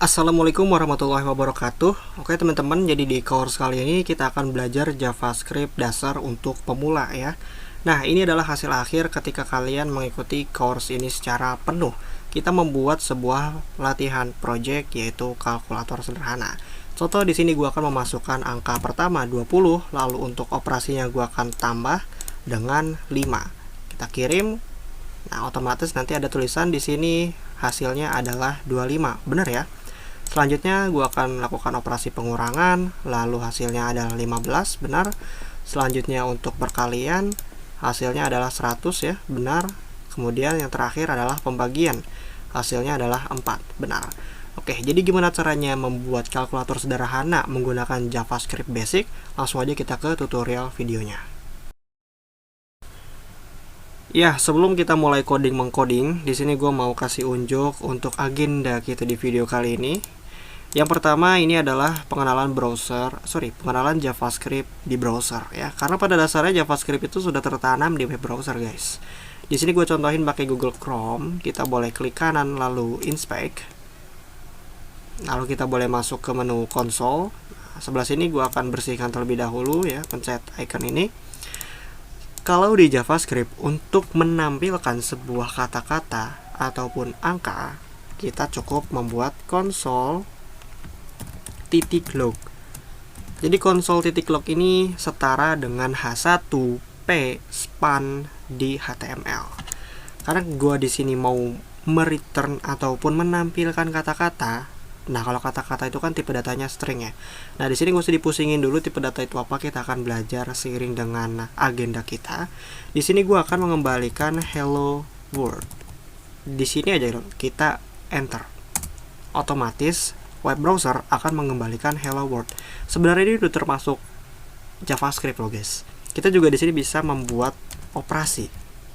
Assalamualaikum warahmatullahi wabarakatuh. Oke teman-teman, jadi di course kali ini kita akan belajar JavaScript dasar untuk pemula ya. Nah, ini adalah hasil akhir ketika kalian mengikuti course ini secara penuh. Kita membuat sebuah latihan project yaitu kalkulator sederhana. Contoh di sini gua akan memasukkan angka pertama 20, lalu untuk operasinya gua akan tambah dengan 5. Kita kirim. Nah, otomatis nanti ada tulisan di sini hasilnya adalah 25. Benar ya? Selanjutnya gue akan lakukan operasi pengurangan, lalu hasilnya adalah 15, benar. Selanjutnya untuk perkalian, hasilnya adalah 100 ya, benar. Kemudian yang terakhir adalah pembagian, hasilnya adalah 4, benar. Oke, jadi gimana caranya membuat kalkulator sederhana menggunakan JavaScript basic? Langsung aja kita ke tutorial videonya. Ya, sebelum kita mulai mengcoding, di sini gue mau kasih unjuk untuk agenda kita di video kali ini. Yang pertama ini adalah pengenalan JavaScript di browser ya. Karena pada dasarnya JavaScript itu sudah tertanam di web browser, guys. Di sini gue contohin pakai Google Chrome. Kita boleh klik kanan lalu inspect. Lalu kita boleh masuk ke menu konsol. Sebelah sini gue akan bersihkan terlebih dahulu ya, pencet icon ini. Kalau di JavaScript untuk menampilkan sebuah kata-kata ataupun angka, kita cukup membuat console titik log. Jadi console titik log ini setara dengan H1P span di HTML. Karena gua di sini mau mereturn ataupun menampilkan kata-kata. Nah, kalau kata-kata itu kan tipe datanya string ya. Nah, di sini gue usah dipusingin dulu tipe data itu apa, kita akan belajar seiring dengan agenda kita. Di sini gue akan mengembalikan hello world. Di sini aja kita enter. Otomatis web browser akan mengembalikan hello world. Sebenarnya ini udah termasuk JavaScript loh, guys. Kita juga di sini bisa membuat operasi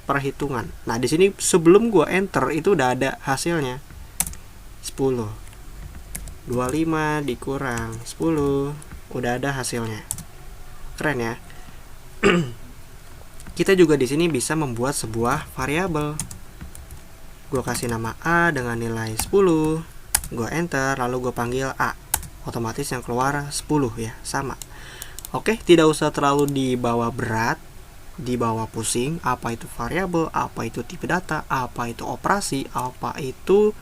perhitungan. Nah, di sini sebelum gue enter itu udah ada hasilnya. 10. 25 dikurang 10, udah ada hasilnya. Keren ya. Kita juga di sini bisa membuat sebuah variabel. Gue kasih nama A dengan nilai 10. Gue enter, lalu gue panggil A. Otomatis yang keluar 10 ya, sama. Oke, tidak usah terlalu dibawa berat, dibawa pusing. Apa itu variabel, apa itu tipe data, apa itu operasi, apa itu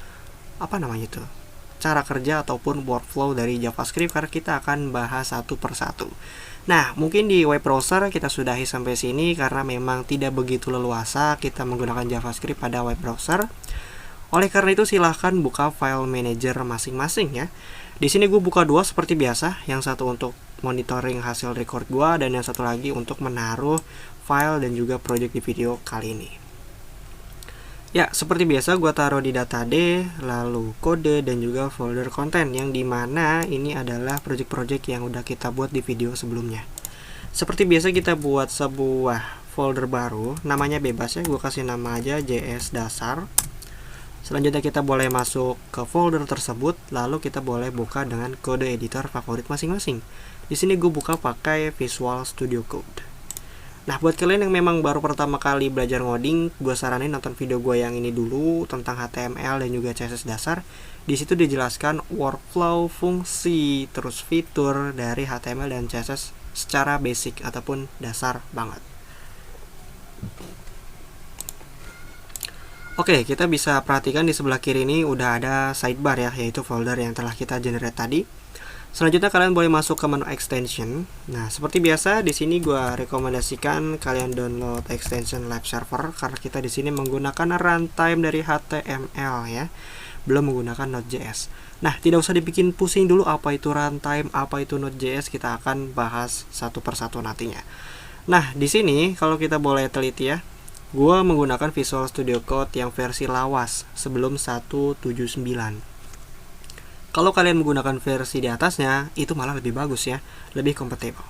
cara kerja ataupun workflow dari JavaScript, karena kita akan bahas satu persatu. Nah, mungkin di web browser kita sudahi sampai sini karena memang tidak begitu leluasa kita menggunakan JavaScript pada web browser. Oleh karena itu silahkan buka file manager masing-masing ya. Di sini gue buka dua seperti biasa, yang satu untuk monitoring hasil record gue dan yang satu lagi untuk menaruh file dan juga project di video kali ini. Ya, seperti biasa gue taruh di data D, lalu kode dan juga folder konten, yang dimana ini adalah project-project yang udah kita buat di video sebelumnya. Seperti biasa kita buat sebuah folder baru, namanya bebas ya, gue kasih nama aja JS dasar. Selanjutnya kita boleh masuk ke folder tersebut, lalu kita boleh buka dengan kode editor favorit masing-masing. Di sini gue buka pakai Visual Studio Code. Nah, buat kalian yang memang baru pertama kali belajar ngoding, gue saranin nonton video gue yang ini dulu tentang HTML dan juga CSS dasar. Di situ dijelaskan workflow, fungsi, terus fitur dari HTML dan CSS secara basic ataupun dasar banget. Oke, kita bisa perhatikan di sebelah kiri ini udah ada sidebar ya, yaitu folder yang telah kita generate tadi. Selanjutnya kalian boleh masuk ke menu extension. Nah, seperti biasa di sini gue rekomendasikan kalian download extension Live Server karena kita di sini menggunakan runtime dari HTML ya, belum menggunakan Node.js. Nah, tidak usah dibikin pusing dulu apa itu runtime, apa itu Node.js, kita akan bahas satu persatu nantinya. Nah, di sini kalau kita boleh teliti ya, gue menggunakan Visual Studio Code yang versi lawas sebelum 1.7.9. Kalau kalian menggunakan versi di atasnya, itu malah lebih bagus ya, lebih kompatibel.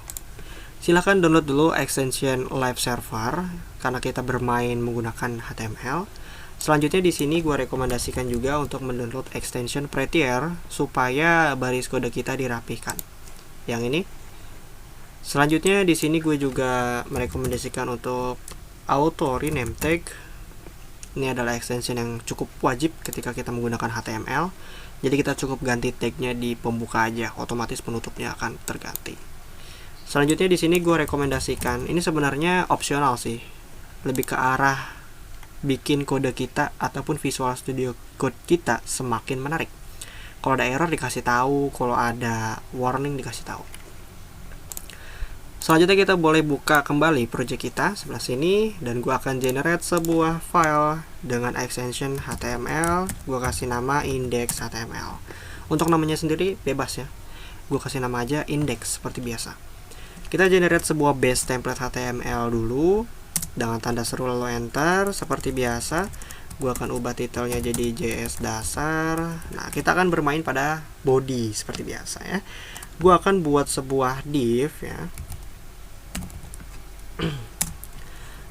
Silahkan download dulu extension Live Server karena kita bermain menggunakan HTML. Selanjutnya di sini gue rekomendasikan juga untuk mendownload extension Prettier supaya baris kode kita dirapihkan. Yang ini. Selanjutnya di sini gue juga merekomendasikan untuk auto rename tag. Ini adalah extension yang cukup wajib ketika kita menggunakan HTML. Jadi kita cukup ganti tagnya di pembuka aja, otomatis penutupnya akan terganti. Selanjutnya di sini gue rekomendasikan, ini sebenarnya opsional sih, lebih ke arah bikin kode kita ataupun Visual Studio Code kita semakin menarik. Kalau ada error dikasih tahu, kalau ada warning dikasih tahu. Selanjutnya kita boleh buka kembali project kita sebelah sini, dan gue akan generate sebuah file dengan extension HTML. Gue kasih nama index.html. Untuk namanya sendiri bebas ya, gue kasih nama aja index seperti biasa. Kita generate sebuah base template HTML dulu dengan tanda seru lalu enter seperti biasa. Gue akan ubah titelnya jadi JS dasar. Nah, kita akan bermain pada body seperti biasa ya. Gue akan buat sebuah div ya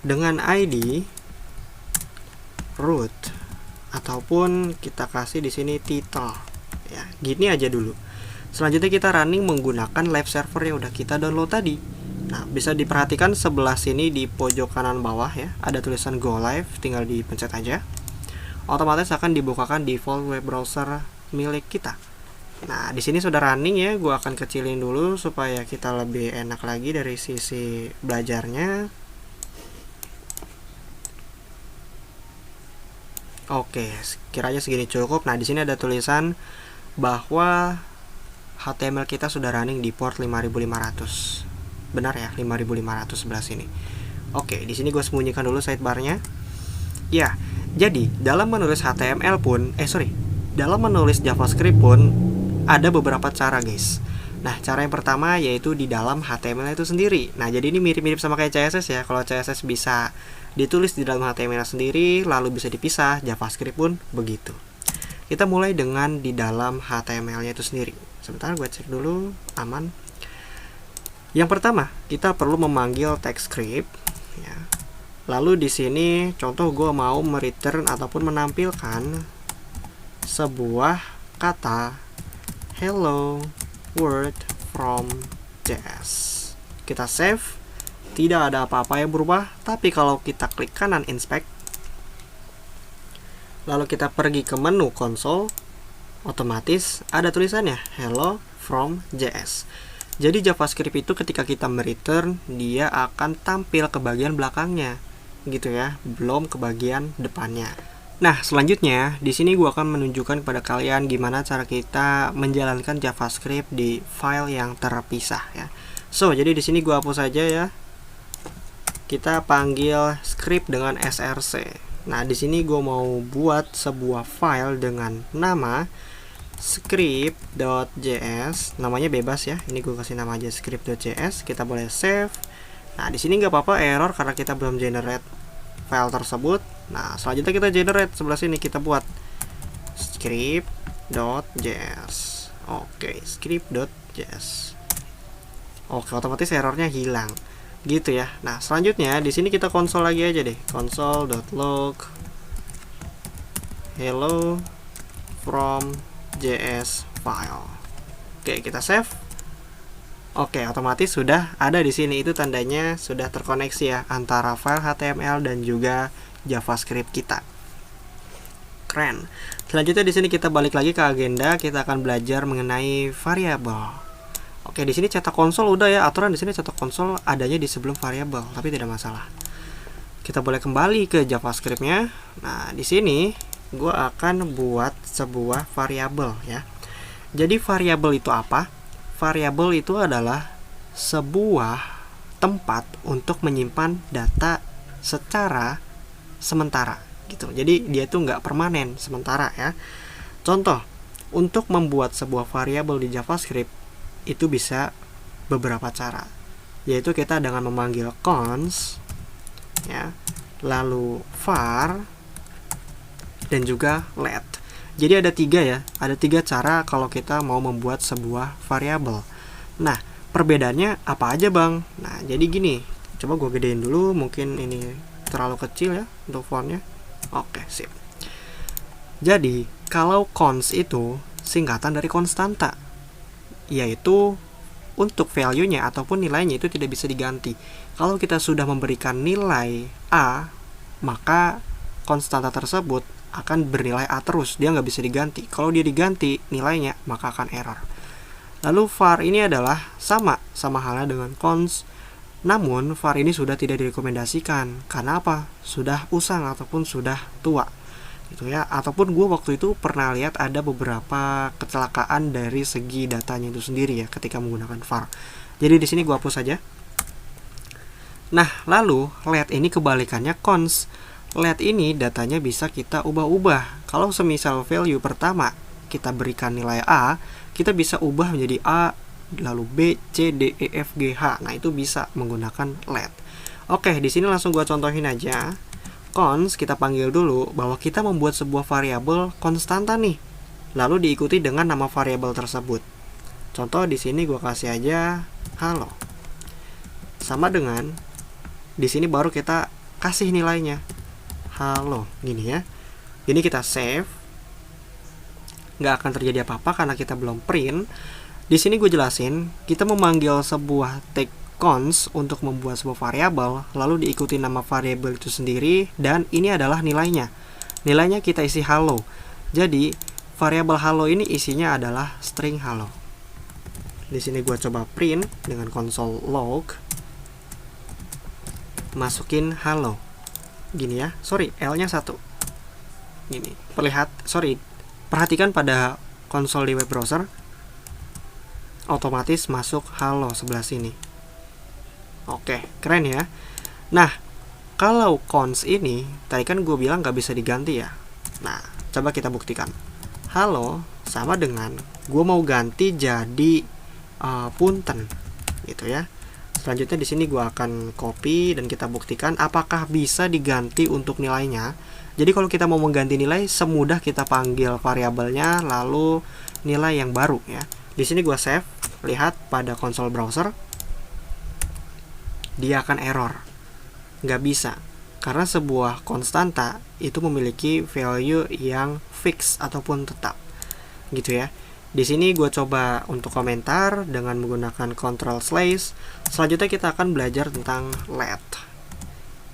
dengan ID root ataupun kita kasih di sini title ya. Gini aja dulu. Selanjutnya kita running menggunakan live server yang udah kita download tadi. Nah, bisa diperhatikan sebelah sini di pojok kanan bawah ya, ada tulisan go live, tinggal dipencet aja. Otomatis akan dibukakan default web browser milik kita. Nah, di sini sudah running ya, gua akan kecilin dulu supaya kita lebih enak lagi dari sisi belajarnya. Oke, kiranya segini cukup. Nah, di sini ada tulisan bahwa HTML kita sudah running di port 5500. Benar ya, 5500 sebelah sini. Oke, di sini gue sembunyikan dulu sidebarnya. Ya, jadi dalam menulis HTML pun, dalam menulis JavaScript pun ada beberapa cara guys. Nah, cara yang pertama yaitu di dalam HTML itu sendiri. Nah, jadi ini mirip-mirip sama kayak CSS ya. Kalau CSS bisa ditulis di dalam HTML sendiri, lalu bisa dipisah, JavaScript pun begitu. Kita mulai dengan di dalam HTML-nya itu sendiri. Sebentar, gue cek dulu, aman. Yang pertama, kita perlu memanggil TypeScript ya. Lalu di sini contoh gue mau mereturn ataupun menampilkan sebuah kata hello world from JS. Kita save, tidak ada apa-apa yang berubah, tapi kalau kita klik kanan inspect, lalu kita pergi ke menu console, otomatis ada tulisannya hello from JS. Jadi JavaScript itu ketika kita mereturn, dia akan tampil ke bagian belakangnya, gitu ya, belum ke bagian depannya. Nah, selanjutnya di sini gua akan menunjukkan kepada kalian gimana cara kita menjalankan JavaScript di file yang terpisah ya. So, jadi di sini gua hapus saja ya. Kita panggil script dengan src. Nah, di sini gua mau buat sebuah file dengan nama script.js, namanya bebas ya. Ini gue kasih nama aja script.js. Kita boleh save. Nah, di sini nggak apa-apa error karena kita belum generate file tersebut. Nah, selanjutnya kita generate sebelah sini, kita buat script.js. Oke, script.js. Oke, otomatis errornya hilang. Gitu ya. Nah, selanjutnya di sini kita konsol lagi aja deh. console.log hello from JS file. Oke, kita save. Oke, otomatis sudah ada di sini, itu tandanya sudah terkoneksi ya antara file HTML dan juga JavaScript kita. Keren. Selanjutnya di sini kita balik lagi ke agenda, kita akan belajar mengenai variabel. Oke, di sini cetak konsol udah ya, aturan di sini cetak konsol adanya di sebelum variabel, tapi tidak masalah. Kita boleh kembali ke JavaScript-nya. Nah, di sini gue akan buat sebuah variabel ya. Jadi variabel itu apa? Variabel itu adalah sebuah tempat untuk menyimpan data secara sementara gitu. Jadi dia itu nggak permanen, sementara ya. Contoh, untuk membuat sebuah variabel di JavaScript itu bisa beberapa cara, yaitu kita dengan memanggil cons ya, lalu var, dan juga let. Jadi ada tiga ya, ada tiga cara kalau kita mau membuat sebuah variabel. Nah, perbedaannya apa aja bang? Nah, jadi gini, coba gue gedein dulu, mungkin ini terlalu kecil ya untuk fontnya. Oke, sip. Jadi kalau cons itu singkatan dari konstanta, yaitu untuk value-nya ataupun nilainya itu tidak bisa diganti. Kalau kita sudah memberikan nilai A, maka konstanta tersebut akan bernilai A terus, dia nggak bisa diganti. Kalau dia diganti nilainya, maka akan error. Lalu var ini adalah sama halnya dengan cons, namun var ini sudah tidak direkomendasikan. Karena apa? Sudah usang ataupun sudah tua, gitu ya. Ataupun gue waktu itu pernah lihat ada beberapa kecelakaan dari segi datanya itu sendiri ya, ketika menggunakan var. Jadi di sini gue hapus saja. Nah, lalu let ini kebalikannya cons. Let ini datanya bisa kita ubah-ubah. Kalau semisal value pertama kita berikan nilai A, kita bisa ubah menjadi A, lalu B, C, D, E, F, G, H. Nah, itu bisa menggunakan let. Oke, di sini langsung gua contohin aja. Cons kita panggil dulu bahwa kita membuat sebuah variabel konstanta nih. Lalu diikuti dengan nama variabel tersebut. Contoh di sini gua kasih aja halo. Sama dengan di sini baru kita kasih nilainya. Halo, gini ya. Ini kita save. Nggak akan terjadi apa-apa karena kita belum print. Di sini gue jelasin, kita memanggil sebuah tag cons untuk membuat sebuah variabel, lalu diikuti nama variabel itu sendiri, dan ini adalah nilainya. Nilainya kita isi halo. Jadi variabel halo ini isinya adalah string halo. Di sini gue coba print dengan console log, masukin halo. Gini ya, sorry, L-nya 1. Gini, perhatikan pada konsol di web browser, otomatis masuk halo sebelah sini. Oke, keren ya. Nah, kalau cons ini, tadi kan gue bilang nggak bisa diganti ya. Nah, coba kita buktikan. Halo sama dengan gue mau ganti jadi punten, gitu ya. Selanjutnya di sini gue akan copy dan kita buktikan apakah bisa diganti untuk nilainya. Jadi kalau kita mau mengganti nilai, semudah kita panggil variabelnya lalu nilai yang baru ya. Di sini gue save, lihat pada konsol browser, dia akan error, nggak bisa, karena sebuah konstanta itu memiliki value yang fix ataupun tetap, gitu ya. Di sini gue coba untuk komentar dengan menggunakan Ctrl/. Selanjutnya kita akan belajar tentang let.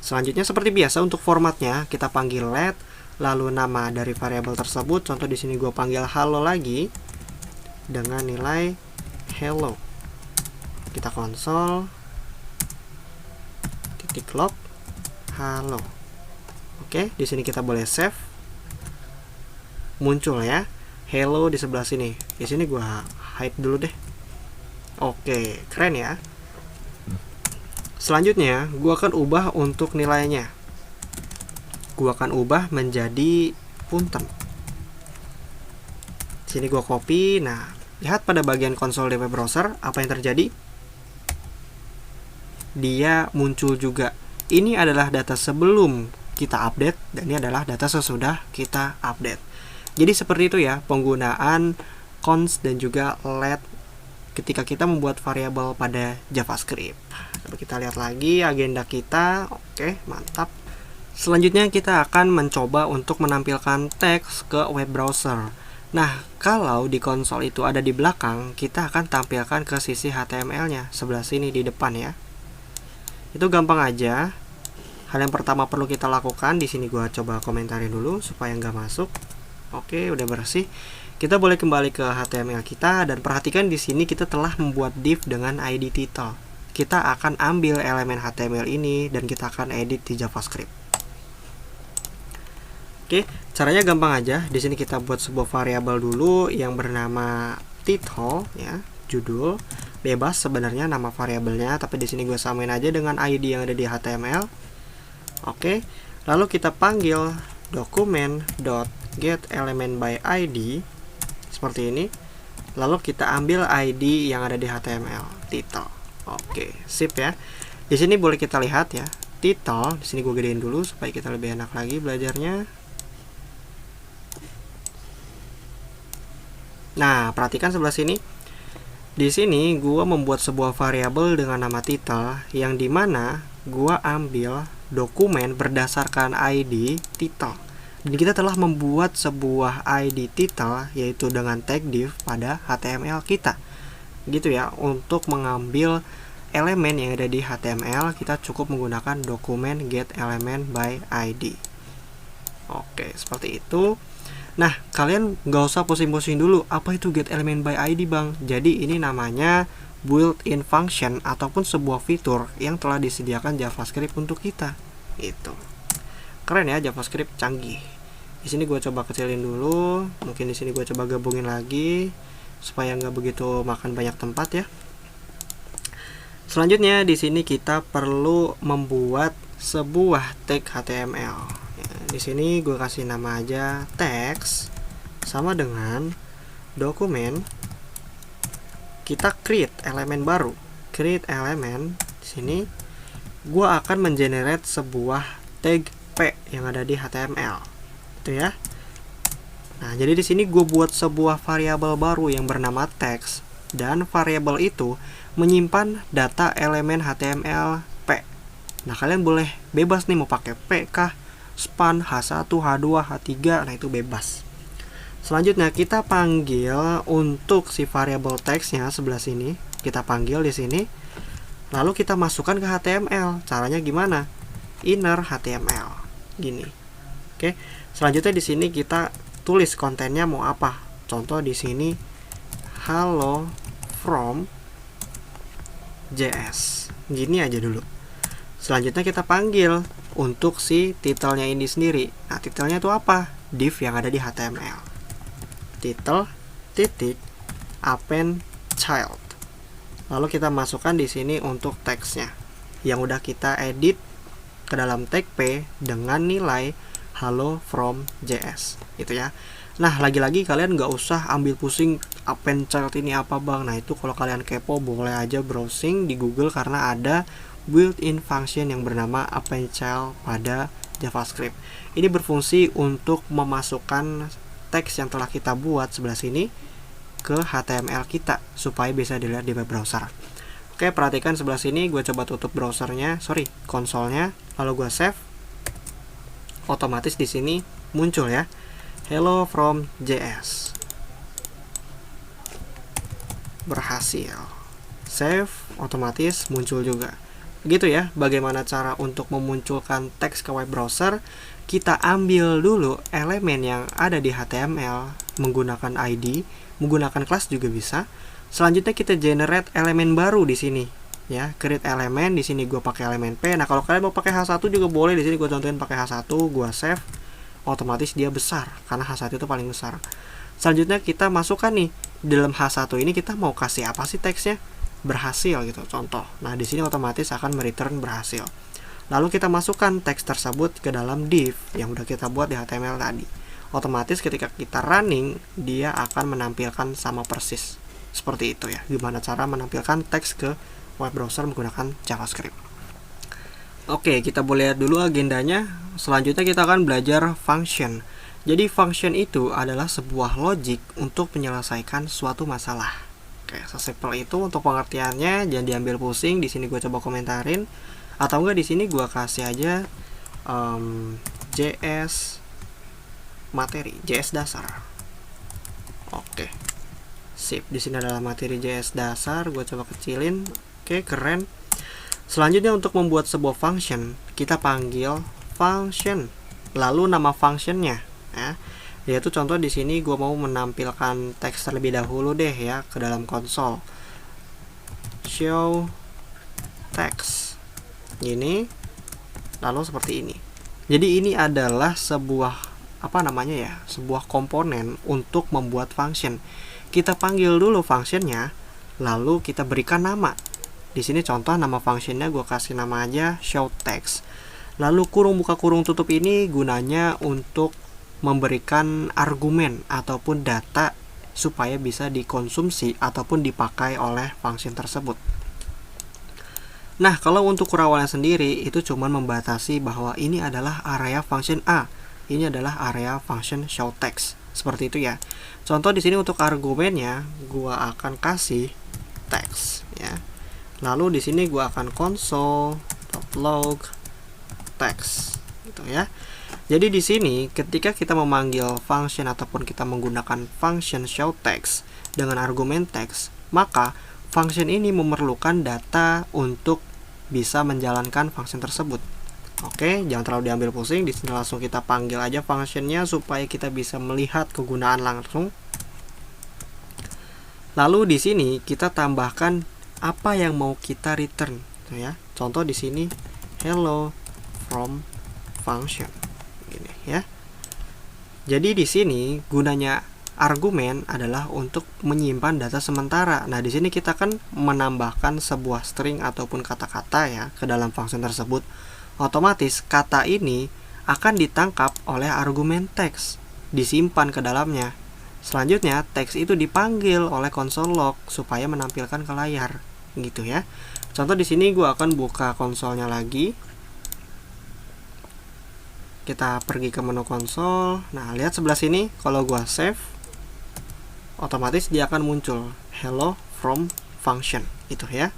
Selanjutnya seperti biasa untuk formatnya kita panggil let, lalu nama dari variabel tersebut. Contoh di sini gue panggil halo lagi dengan nilai hello. Kita konsol titik log halo. Oke, di sini kita boleh save. Muncul ya hello di sebelah sini. Di sini gue hide dulu deh. Oke, keren ya. Selanjutnya, gue akan ubah untuk nilainya. Gue akan ubah menjadi punten. Sini gue copy. Nah, lihat pada bagian konsol di web browser apa yang terjadi. Dia muncul juga. Ini adalah data sebelum kita update dan ini adalah data sesudah kita update. Jadi seperti itu ya penggunaan cons dan juga let ketika kita membuat variabel pada JavaScript. Coba kita lihat lagi agenda kita. Oke, mantap. Selanjutnya kita akan mencoba untuk menampilkan teks ke web browser. Nah, kalau di konsol itu ada di belakang, kita akan tampilkan ke sisi HTML-nya sebelah sini di depan ya. Itu gampang aja. Hal yang pertama perlu kita lakukan, di sini gua coba komentarin dulu supaya nggak masuk. Oke, udah bersih. Kita boleh kembali ke HTML kita dan perhatikan di sini kita telah membuat div dengan ID title. Kita akan ambil elemen HTML ini dan kita akan edit di JavaScript. Oke, caranya gampang aja. Di sini kita buat sebuah variabel dulu yang bernama title ya, judul. Bebas sebenarnya nama variabelnya, tapi di sini gue samain aja dengan ID yang ada di HTML. Oke, lalu kita panggil document.getElementById seperti ini. Lalu kita ambil ID yang ada di HTML, title. Oke, sip ya. Di sini boleh kita lihat ya, title. Di sini gue gedein dulu supaya kita lebih enak lagi belajarnya. Nah, perhatikan sebelah sini. Di sini gue membuat sebuah variabel dengan nama title yang dimana gue ambil dokumen berdasarkan ID title. Dan kita telah membuat sebuah ID title yaitu dengan tag div pada HTML kita. Gitu ya, untuk mengambil elemen yang ada di HTML kita cukup menggunakan dokumen getElementById. Oke, seperti itu. Nah, kalian nggak usah pusing-pusing dulu, apa itu get element by ID bang? Jadi ini namanya built-in function ataupun sebuah fitur yang telah disediakan JavaScript untuk kita. Itu keren ya, JavaScript canggih. Di sini gue coba kecilin dulu, mungkin di sini gue coba gabungin lagi supaya nggak begitu makan banyak tempat ya. Selanjutnya di sini kita perlu membuat sebuah tag HTML. Ya, di sini gue kasih nama aja text sama dengan dokumen. Kita create elemen baru. Create elemen. Di sini gue akan mengenerate sebuah tag P yang ada di HTML. Itu ya. Nah, jadi di sini gue buat sebuah variabel baru yang bernama text dan variabel itu menyimpan data elemen HTML P. Nah, kalian boleh bebas nih mau pakai P kah, span, H1, H2, H3, nah itu bebas. Selanjutnya kita panggil untuk si variabel textnya sebelah sini, kita panggil di sini. Lalu kita masukkan ke HTML. Caranya gimana? Inner HTML. Gini. Oke. Selanjutnya di sini kita tulis kontennya mau apa. Contoh di sini hello from JS. Gini aja dulu. Selanjutnya kita panggil untuk si titelnya ini sendiri. Nah, titelnya itu apa? Div yang ada di HTML. Title titik append child. Lalu kita masukkan di sini untuk teksnya yang udah kita edit ke dalam tag P dengan nilai hello from JS gitu ya. Nah, lagi-lagi kalian nggak usah ambil pusing append child ini apa bang. Nah, itu kalau kalian kepo boleh aja browsing di Google karena ada built-in function yang bernama append child pada JavaScript. Ini berfungsi untuk memasukkan teks yang telah kita buat sebelah sini ke HTML kita supaya bisa dilihat di web browser. Oke, perhatikan sebelah sini, gue coba tutup browsernya, konsolnya, lalu gue save. Otomatis di sini muncul ya, hello from JS. Berhasil. Save, otomatis muncul juga. Begitu ya, bagaimana cara untuk memunculkan teks ke web browser. Kita ambil dulu elemen yang ada di HTML menggunakan ID, menggunakan kelas juga bisa. Selanjutnya kita generate elemen baru di sini, ya, create elemen. Di sini gue pakai elemen P. Nah, kalau kalian mau pakai H1 juga boleh. Di sini gue contohin pakai H1, gue save, otomatis dia besar karena H1 itu paling besar. Selanjutnya kita masukkan nih dalam H1 ini kita mau kasih apa sih teksnya? Berhasil gitu, contoh. Nah, di sini otomatis akan mereturn berhasil. Lalu kita masukkan teks tersebut ke dalam div yang udah kita buat di HTML tadi. Otomatis ketika kita running, dia akan menampilkan sama persis. Seperti itu ya, gimana cara menampilkan teks ke web browser menggunakan JavaScript. Oke, kita boleh lihat dulu agendanya. Selanjutnya kita akan belajar function. Jadi function itu adalah sebuah logic untuk menyelesaikan suatu masalah. Oke, sesimpel itu untuk pengertiannya, jangan diambil pusing. Di sini gue coba komentarin. Atau enggak di sini gua kasih aja JS materi, JS dasar. Oke. Sip, di sini adalah materi JS dasar, gua coba kecilin. Oke, keren. Selanjutnya untuk membuat sebuah function, kita panggil function. Lalu nama functionnya, ya. Yaitu contoh di sini gua mau menampilkan teks terlebih dahulu deh ya ke dalam konsol. Show text. Ini lalu seperti ini. Jadi ini adalah sebuah sebuah komponen untuk membuat function. Kita panggil dulu functionnya, lalu kita berikan nama. Di sini contoh nama functionnya gue kasih nama aja show text. Lalu kurung buka kurung tutup ini gunanya untuk memberikan argumen ataupun data supaya bisa dikonsumsi ataupun dipakai oleh function tersebut. Nah, kalau untuk kurawannya sendiri itu cuma membatasi bahwa ini adalah area function A, ini adalah area function show text. Seperti itu ya. Contoh di sini untuk argumennya gua akan kasih text ya. Lalu di sini gua akan console.log text gitu ya. Jadi di sini ketika kita memanggil function ataupun kita menggunakan function show text dengan argumen text, maka function ini memerlukan data untuk bisa menjalankan function tersebut. Oke, jangan terlalu diambil pusing. Di sini langsung kita panggil aja functionnya supaya kita bisa melihat kegunaan langsung. Lalu di sini kita tambahkan apa yang mau kita return, ya. Contoh di sini hello from function, gini ya. Jadi di sini gunanya argumen adalah untuk menyimpan data sementara. Nah, di sini kita kan menambahkan sebuah string ataupun kata-kata ya ke dalam function tersebut. Otomatis kata ini akan ditangkap oleh argumen teks, disimpan ke dalamnya. Selanjutnya teks itu dipanggil oleh console log supaya menampilkan ke layar, gitu ya. Contoh di sini gue akan buka konsolnya lagi. Kita pergi ke menu konsol. Nah, lihat sebelah sini kalau gue save, otomatis dia akan muncul hello from function, itu ya.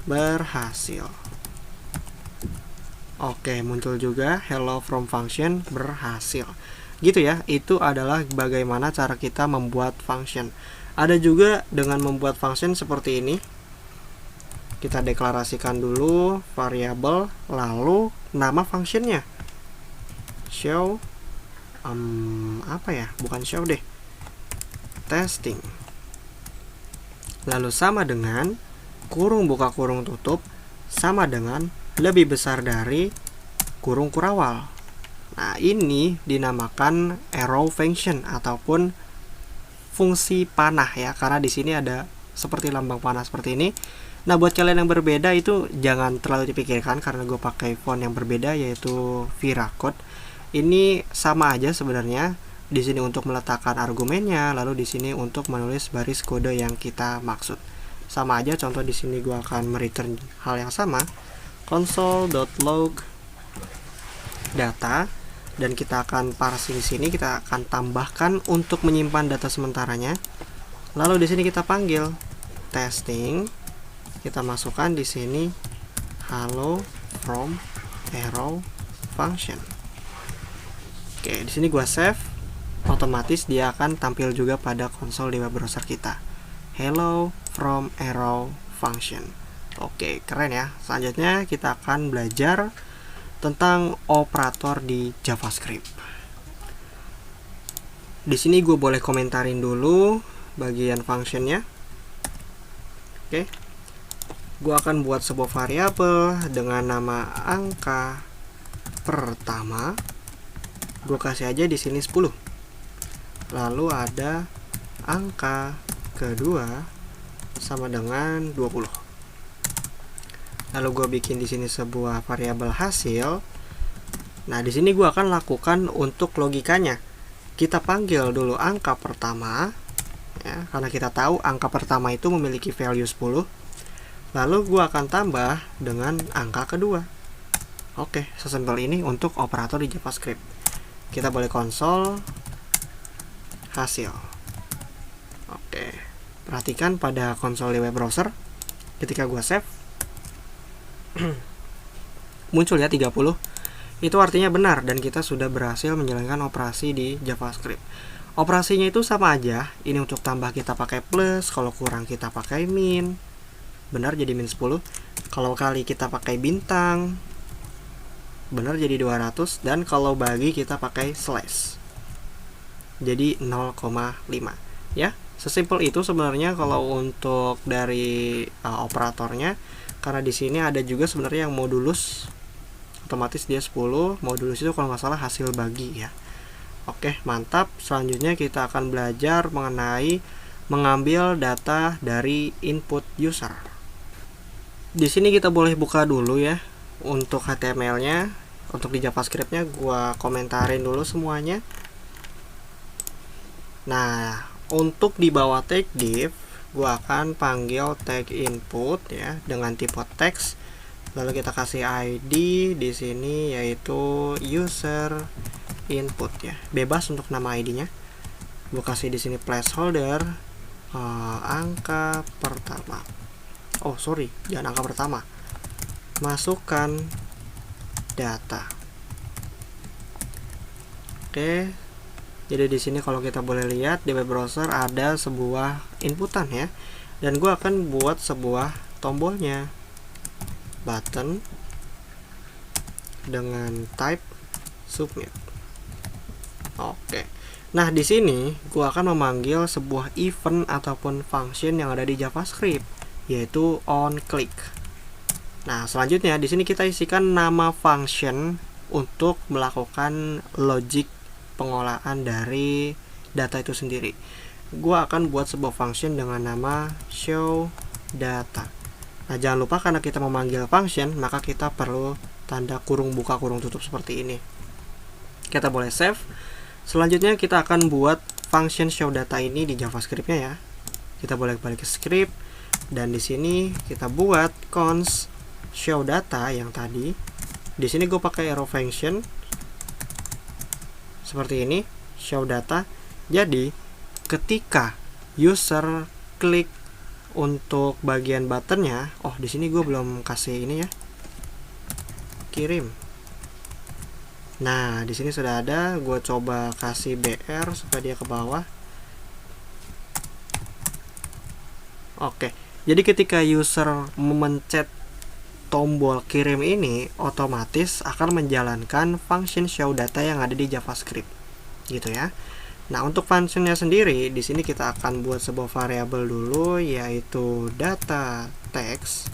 Berhasil. Oke, muncul juga hello from function, berhasil. Gitu ya, itu adalah bagaimana cara kita membuat function. Ada juga dengan membuat function seperti ini. Kita deklarasikan dulu variabel, lalu nama functionnya. Show, apa ya? Bukan show deh. Testing. Lalu sama dengan kurung buka kurung tutup sama dengan lebih besar dari kurung kurawal. Nah, ini dinamakan arrow function ataupun fungsi panah ya, karena di sini ada seperti lambang panah seperti ini. Nah, buat kalian yang berbeda itu jangan terlalu dipikirkan karena gue pakai font yang berbeda yaitu ViraCode. Ini sama aja sebenarnya. Di sini untuk meletakkan argumennya, lalu di sini untuk menulis baris kode yang kita maksud. Sama aja, contoh di sini gue akan mereturn hal yang sama. Console.log data, dan kita akan parsing di sini, kita akan tambahkan untuk menyimpan data sementaranya. Lalu di sini kita panggil testing, kita masukkan di sini hello from arrow function. Oke, di sini gua save, otomatis dia akan tampil juga pada konsol di web browser kita. Hello from arrow function. Oke, keren ya. Selanjutnya kita akan belajar tentang operator di JavaScript. Di sini gue boleh komentarin dulu bagian functionnya. Oke, gue akan buat sebuah variabel dengan nama angka pertama. Gue kasih aja di sini 10. Lalu ada angka kedua sama dengan 20. Lalu gue bikin di sini sebuah variabel hasil. Nah, di sini gue akan lakukan untuk logikanya. Kita panggil dulu angka pertama, ya, karena kita tahu angka pertama itu memiliki value 10. Lalu gue akan tambah dengan angka kedua. Oke, sesimpel ini untuk operator di JavaScript. Kita boleh konsol hasil. Oke, perhatikan pada konsol di web browser. Ketika gue save, muncul ya 30. Itu artinya benar dan kita sudah berhasil menjalankan operasi di JavaScript. Operasinya itu sama aja. Ini untuk tambah kita pakai plus, kalau kurang kita pakai min. Benar jadi min 10. Kalau kali kita pakai bintang, benar jadi 200, dan kalau bagi kita pakai slash. Jadi 0,5 ya. Sesimpel itu sebenarnya kalau untuk dari operatornya. Karena di sini ada juga sebenarnya yang modulus, otomatis dia 10. Modulus itu kalau nggak salah hasil bagi ya. Oke, mantap. Selanjutnya kita akan belajar mengenai mengambil data dari input user. Di sini kita boleh buka dulu ya untuk HTML-nya. Untuk di JavaScript-nya gua komentarin dulu semuanya. Nah, untuk di bawah tag div gua akan panggil tag input ya dengan tipe teks. Lalu kita kasih ID di sini yaitu user input ya. Bebas untuk nama ID-nya. Gua kasih di sini placeholder angka pertama. Oh, sorry, jangan angka pertama. Masukkan data. Oke. Jadi di sini kalau kita boleh lihat di web browser ada sebuah inputan ya. Dan gue akan buat sebuah tombolnya. Button. dengan type submit. Oke. Nah, di sini gua akan memanggil sebuah event ataupun function yang ada di JavaScript, yaitu onClick. Nah, selanjutnya di sini kita isikan nama function untuk melakukan logic pengolahan dari data itu sendiri. Gua akan buat sebuah function dengan nama show data. Nah, jangan lupa karena kita memanggil function, maka kita perlu tanda kurung buka kurung tutup seperti ini. Kita boleh save. Selanjutnya kita akan buat function show data ini di JavaScript-nya ya. Kita boleh balik ke script dan di sini kita buat const show data yang tadi. Di sini gue pakai arrow function seperti ini, show data. Jadi ketika user klik untuk bagian buttonnya, oh di sini gue belum kasih ini ya, kirim. Nah, di sini sudah ada. Gue coba kasih BR supaya dia ke bawah. Oke. Jadi ketika user memencet tombol kirim ini, otomatis akan menjalankan function show data yang ada di JavaScript. Gitu ya. Nah, untuk functionnya sendiri, di sini kita akan buat sebuah variabel dulu, yaitu data text.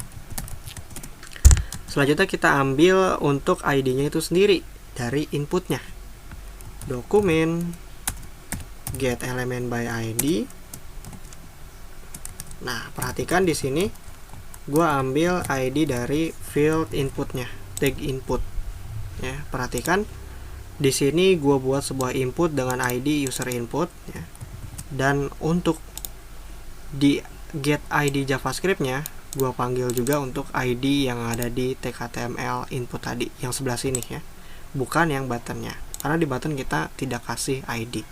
Selanjutnya kita ambil untuk ID-nya itu sendiri dari inputnya. Dokumen get element by ID. Nah, perhatikan di sini gua ambil ID dari field inputnya, tag input. Ya, perhatikan di sini gua buat sebuah input dengan ID user input ya. Dan untuk di get ID JavaScript-nya gua panggil juga untuk ID yang ada di tag HTML input tadi yang sebelah sini ya. Bukan yang buttonnya, karena di button kita tidak kasih ID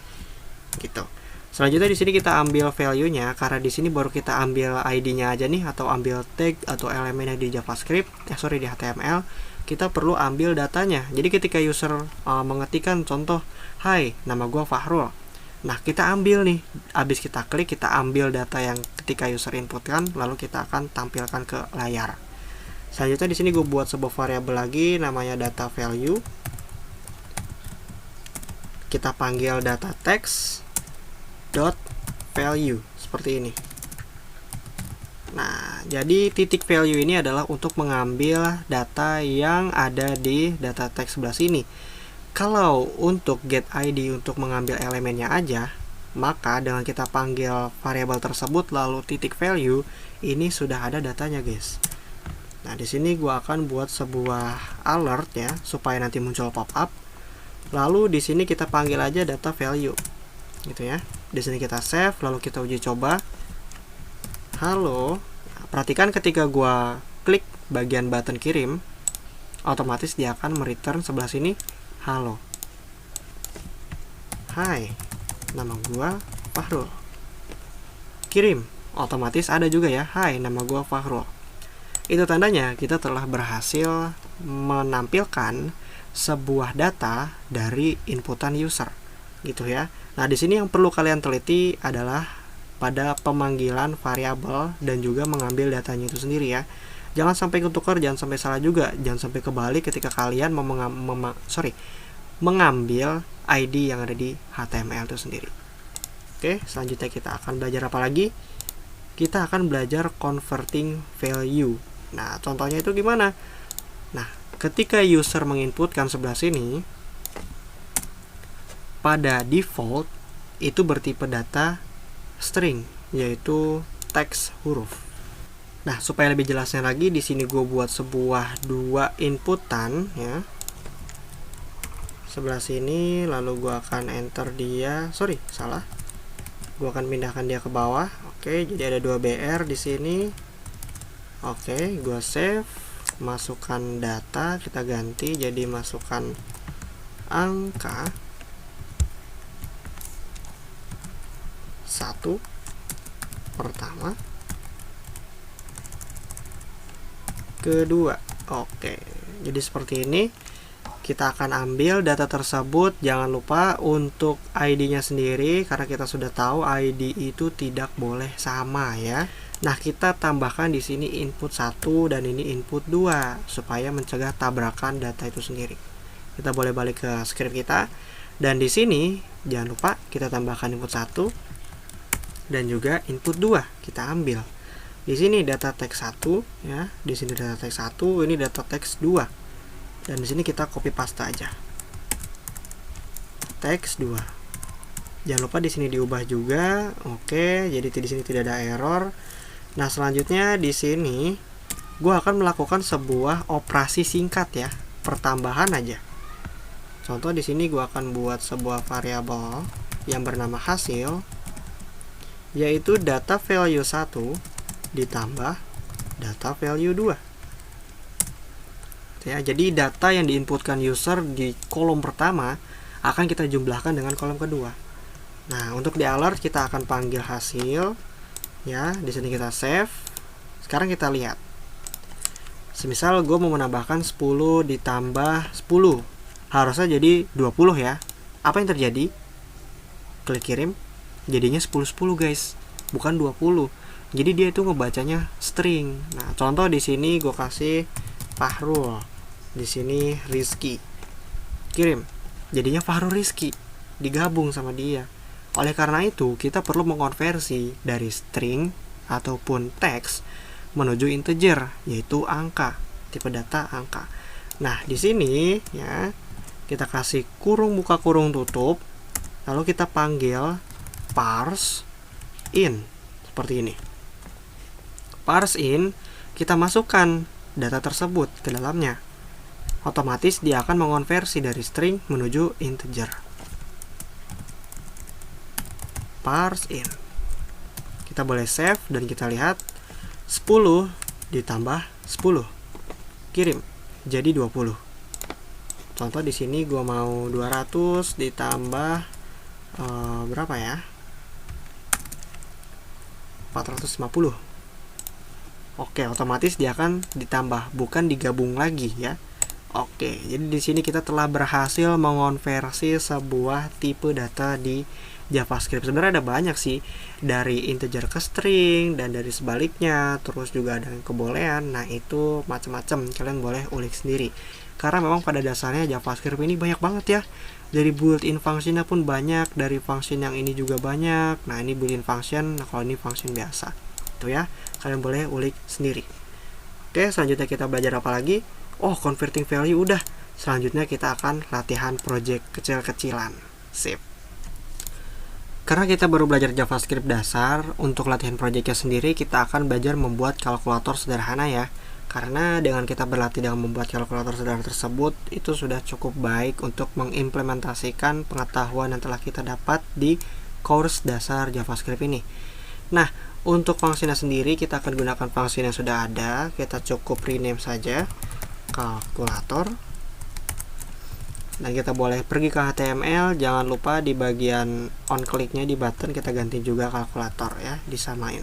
gitu. Selanjutnya di sini kita ambil value-nya, karena di sini baru kita ambil ID-nya aja nih, atau ambil tag atau elemennya di JavaScript, di HTML, kita perlu ambil datanya. Jadi ketika user mengetikkan contoh, "Hai, nama gua Fahrul." Nah, kita ambil nih, habis kita klik, kita ambil data yang ketika user inputkan, lalu kita akan tampilkan ke layar. Selanjutnya di sini gue buat sebuah variabel lagi, namanya data value. Kita panggil data text dot value seperti ini. Nah, jadi titik value ini adalah untuk mengambil data yang ada di data text sebelah sini. Kalau untuk get ID untuk mengambil elemennya aja, maka dengan kita panggil variabel tersebut lalu titik value, ini sudah ada datanya, guys. Nah, di sini gua akan buat sebuah alert ya supaya nanti muncul pop-up. Lalu di sini kita panggil aja data value. Gitu ya. Di sini kita save, lalu kita uji coba. Halo. Nah, perhatikan ketika gua klik bagian button kirim, otomatis dia akan mereturn sebelah sini halo. Hai, nama gua Fahrul. Kirim, otomatis ada juga ya. Hai, nama gua Fahrul. Itu tandanya kita telah berhasil menampilkan sebuah data dari inputan user, gitu ya. Nah, di sini yang perlu kalian teliti adalah pada pemanggilan variabel dan juga mengambil datanya itu sendiri ya. Jangan sampai ketukar, jangan sampai salah juga, jangan sampai kebalik ketika kalian mengambil ID yang ada di HTML itu sendiri. Oke, selanjutnya kita akan belajar apa lagi? Kita akan belajar converting value. Nah, contohnya itu gimana? Nah, ketika user menginputkan sebelah sini, pada default itu bertipe data string, yaitu teks huruf. Nah, supaya lebih jelasnya lagi, di sini gue buat sebuah dua inputan ya. Sebelah sini, lalu gue akan enter dia. Gue akan pindahkan dia ke bawah. Oke, jadi ada 2 BR di sini. Oke, gue save, masukkan data, kita ganti jadi masukkan angka 1 pertama, kedua. Oke, jadi seperti ini. Kita akan ambil data tersebut. Jangan lupa untuk ID-nya sendiri, karena kita sudah tahu ID itu tidak boleh sama ya. Nah, kita tambahkan di sini input 1 dan ini input 2 supaya mencegah tabrakan data itu sendiri. Kita boleh balik ke script kita, dan di sini jangan lupa kita tambahkan input 1 dan juga input 2 kita ambil. Di sini data teks 1 ya, di sini data teks 1, ini data teks 2. Dan di sini kita copy paste aja. Teks 2. Jangan lupa di sini diubah juga. Oke, jadi di sini tidak ada error. Nah, selanjutnya di sini gue akan melakukan sebuah operasi singkat ya, pertambahan aja. Contoh di sini gue akan buat sebuah variabel yang bernama hasil, yaitu data value 1 ditambah data value 2. Ya, jadi data yang diinputkan user di kolom pertama akan kita jumlahkan dengan kolom kedua. Nah, untuk di alert kita akan panggil hasil. Ya, di sini kita save. Sekarang kita lihat. Semisal gue mau menambahkan 10 ditambah 10. Harusnya jadi 20 ya. Apa yang terjadi? Klik kirim. Jadinya 10-10 guys. Bukan 20. Jadi dia itu ngebacanya string. Nah, contoh di sini gue kasih Fahrul. Di sini Rizky. Kirim. Jadinya Fahrul Rizky. Digabung sama dia. Oleh karena itu, kita perlu mengkonversi dari string ataupun teks menuju integer, yaitu angka, tipe data angka. Nah, di sini ya, kita kasih kurung buka kurung tutup, lalu kita panggil parse in seperti ini. Parse in, kita masukkan data tersebut ke dalamnya. Otomatis dia akan mengonversi dari string menuju integer. Parse in. Kita boleh save dan kita lihat 10 ditambah 10. Kirim. Jadi 20. Contoh di sini gua mau 200 ditambah berapa ya? 450. Oke, otomatis dia akan ditambah, bukan digabung lagi ya. Oke, jadi di sini kita telah berhasil mengonversi sebuah tipe data di JavaScript. Sebenarnya ada banyak sih, dari integer ke string dan dari sebaliknya, terus juga ada yang kebolehan. Nah, itu macam-macam. Kalian boleh ulik sendiri. Karena memang pada dasarnya JavaScript ini banyak banget ya. Dari built-in functionnya pun banyak, dari function yang ini juga banyak. Nah, ini built-in function, nah kalau ini function biasa. Itu ya, kalian boleh ulik sendiri. Oke, selanjutnya kita belajar apa lagi? Oh, converting value udah. Selanjutnya kita akan latihan project kecil-kecilan. Sip. Karena kita baru belajar JavaScript dasar, untuk latihan projectnya sendiri kita akan belajar membuat kalkulator sederhana ya. Karena dengan kita berlatih dengan membuat kalkulator sederhana tersebut, itu sudah cukup baik untuk mengimplementasikan pengetahuan yang telah kita dapat di course dasar JavaScript ini. Nah, untuk fungsinya sendiri kita akan gunakan fungsi yang sudah ada. Kita cukup rename saja kalkulator. Dan kita boleh pergi ke HTML. Jangan lupa di bagian on click-nya di button kita ganti juga kalkulator ya, disamain.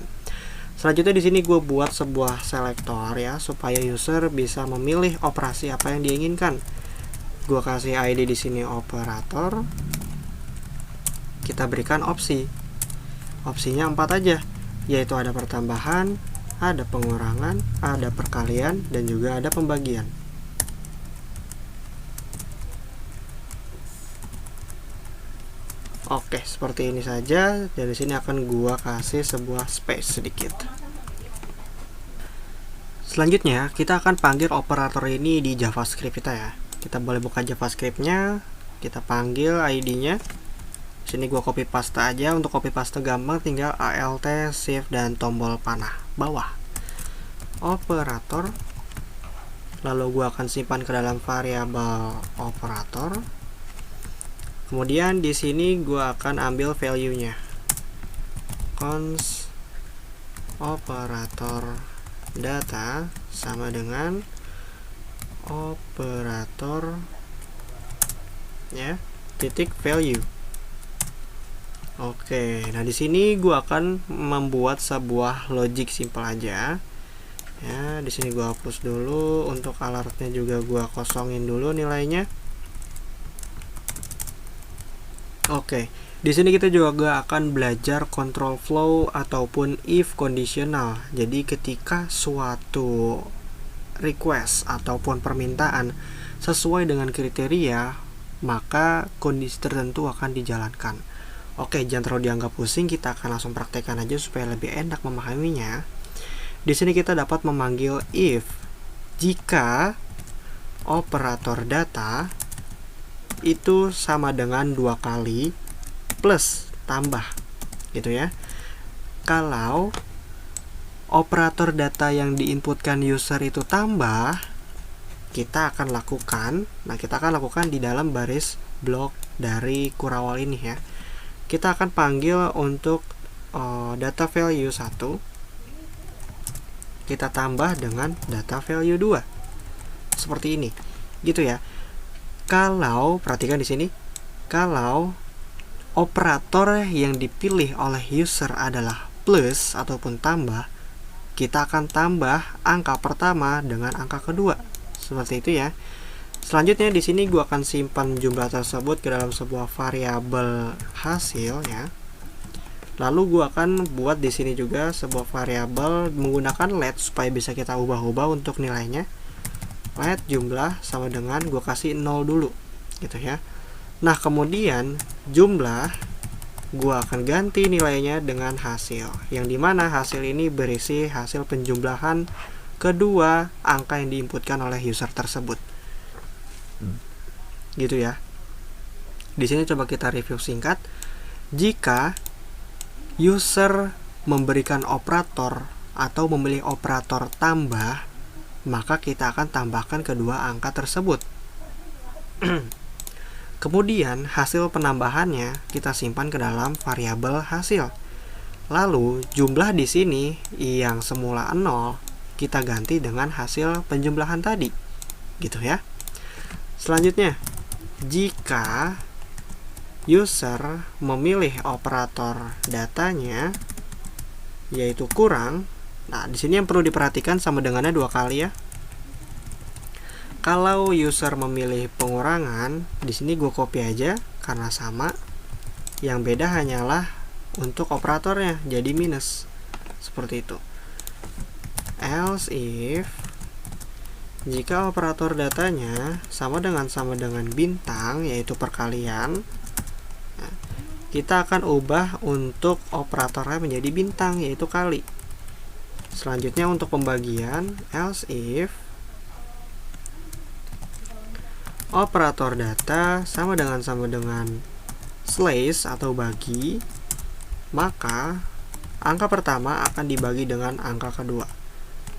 Selanjutnya di sini gue buat sebuah selektor ya, supaya user bisa memilih operasi apa yang diinginkan. Gue kasih ID di sini operator. Kita berikan opsi. Opsinya 4 aja, yaitu ada pertambahan, ada pengurangan, ada perkalian, dan juga ada pembagian. Oke, seperti ini saja. Dari sini akan gua kasih sebuah space sedikit. Selanjutnya, kita akan panggil operator ini di JavaScript kita ya. Kita boleh buka JavaScript-nya, kita panggil ID-nya. Sini gua copy paste aja. Untuk copy paste gampang, tinggal Alt, Shift, dan tombol panah bawah. Operator. Lalu gua akan simpan ke dalam variabel operator. Kemudian di sini gue akan ambil value-nya. Const operator data sama dengan operator ya, titik value. Oke, nah di sini gue akan membuat sebuah logic simple aja. Ya, di sini gue hapus dulu. Untuk alertnya juga gue kosongin dulu nilainya. Oke, di sini kita juga akan belajar control flow ataupun if conditional. Jadi ketika suatu request ataupun permintaan sesuai dengan kriteria, maka kondisi tertentu akan dijalankan. Oke, jangan terlalu dianggap pusing, kita akan langsung praktekkan aja supaya lebih enak memahaminya. Di sini kita dapat memanggil if jika operator data itu sama dengan 2 kali plus tambah gitu ya. Kalau operator data yang diinputkan user itu tambah, kita akan lakukan di dalam baris blok dari kurawal ini ya. Kita akan panggil untuk data value 1, kita tambah dengan data value 2 seperti ini gitu ya. Kalau perhatikan di sini, kalau operator yang dipilih oleh user adalah plus ataupun tambah, kita akan tambah angka pertama dengan angka kedua seperti itu ya. Selanjutnya di sini gua akan simpan jumlah tersebut ke dalam sebuah variabel hasil ya. Lalu gua akan buat di sini juga sebuah variabel menggunakan let supaya bisa kita ubah-ubah untuk nilainya. Let jumlah sama dengan gua kasih 0 dulu gitu ya. Nah, kemudian jumlah gua akan ganti nilainya dengan hasil, yang dimana hasil ini berisi hasil penjumlahan kedua angka yang diinputkan oleh user tersebut. Gitu ya. Di sini coba kita review singkat. Jika user memberikan operator atau memilih operator tambah, maka kita akan tambahkan kedua angka tersebut. Kemudian hasil penambahannya kita simpan ke dalam variabel hasil. Lalu jumlah di sini yang semula 0 kita ganti dengan hasil penjumlahan tadi. Gitu ya. Selanjutnya, jika user memilih operator datanya yaitu kurang, nah di sini yang perlu diperhatikan sama dengannya 2 kali ya. Kalau user memilih pengurangan, di sini gue copy aja karena sama. Yang beda hanyalah untuk operatornya jadi minus. Seperti itu. Else if jika operator datanya sama dengan bintang yaitu perkalian, kita akan ubah untuk operatornya menjadi bintang yaitu kali. Selanjutnya untuk pembagian, else if operator data sama dengan slash atau bagi, maka angka pertama akan dibagi dengan angka kedua.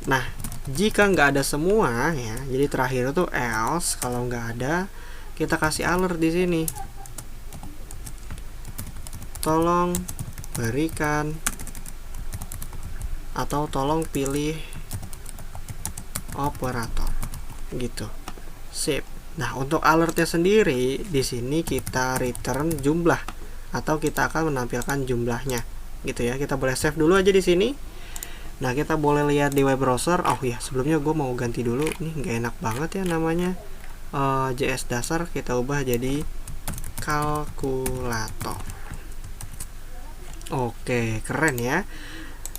Nah, jika nggak ada semua ya, jadi terakhir itu else. Kalau nggak ada, kita kasih alert di sini. Tolong berikan atau tolong pilih operator gitu. Sip. Nah, untuk alertnya sendiri di sini kita return jumlah atau kita akan menampilkan jumlahnya gitu ya. Kita boleh save dulu aja di sini. Nah, kita boleh lihat di web browser. Oh ya, sebelumnya gue mau ganti dulu. Ini nggak enak banget ya namanya JS dasar, kita ubah jadi kalkulator. Oke, keren ya.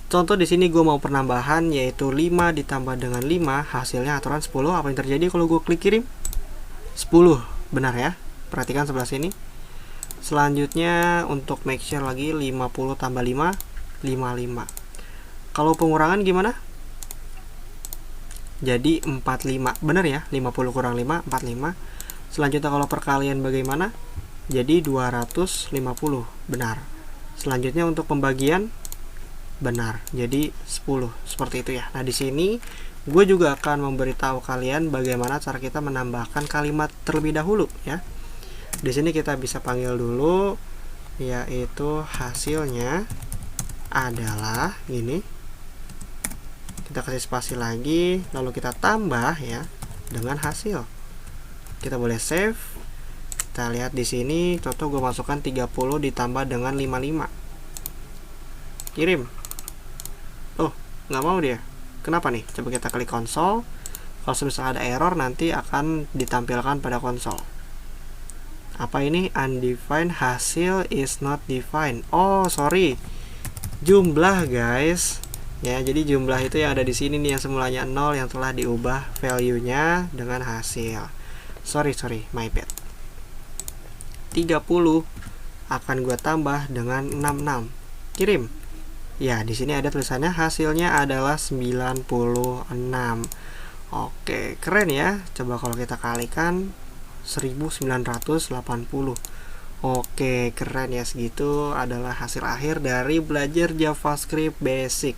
Contoh di sini gue mau penambahan yaitu 5 ditambah dengan 5, hasilnya aturan 10. Apa yang terjadi kalau gue klik kirim? 10, benar ya. Perhatikan sebelah sini. Selanjutnya untuk make sure lagi 50 tambah 5, 55. Kalau pengurangan gimana? Jadi 45, benar ya. 50 kurang 5, 45. Selanjutnya kalau perkalian bagaimana? Jadi 250, benar. Selanjutnya untuk pembagian, benar. Jadi 10, seperti itu ya. Nah, di sini gue juga akan memberitahu kalian bagaimana cara kita menambahkan kalimat terlebih dahulu ya. Di sini kita bisa panggil dulu yaitu hasilnya adalah ini. Kita kasih spasi lagi, lalu kita tambah ya dengan hasil. Kita boleh save. Kita lihat di sini, contoh gue masukkan 30 ditambah dengan 55. Kirim. Oh, nggak mau dia. Kenapa nih? Coba kita klik konsol. Kalau misalnya ada error nanti akan ditampilkan pada konsol. Apa ini? Undefined hasil is not defined. Oh, sorry. Jumlah, guys. Ya, jadi jumlah itu yang ada di sini nih, yang semulanya 0 yang telah diubah value-nya dengan hasil. Sorry, my bad. 30 akan gua tambah dengan 66. Kirim. Ya, di sini ada tulisannya hasilnya adalah 96. Oke, keren ya. Coba kalau kita kalikan 1980. Oke, keren ya. Segitu adalah hasil akhir dari belajar JavaScript basic.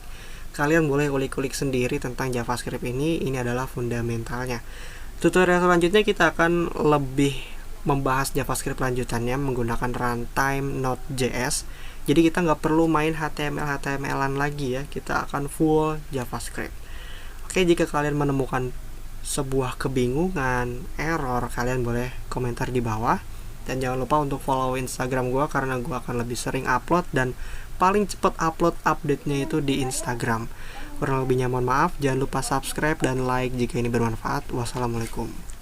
Kalian boleh kulik-kulik sendiri tentang JavaScript ini. Ini adalah fundamentalnya. Tutorial selanjutnya kita akan lebih membahas JavaScript lanjutannya menggunakan runtime Node.js. Jadi kita nggak perlu main HTML-an lagi ya. Kita akan full JavaScript. Oke, jika kalian menemukan sebuah kebingungan, error, kalian boleh komentar di bawah. Dan jangan lupa untuk follow Instagram gue, karena gue akan lebih sering upload dan paling cepat upload update-nya itu di Instagram. Kurang lebihnya mohon maaf. Jangan lupa subscribe dan like jika ini bermanfaat. Wassalamualaikum.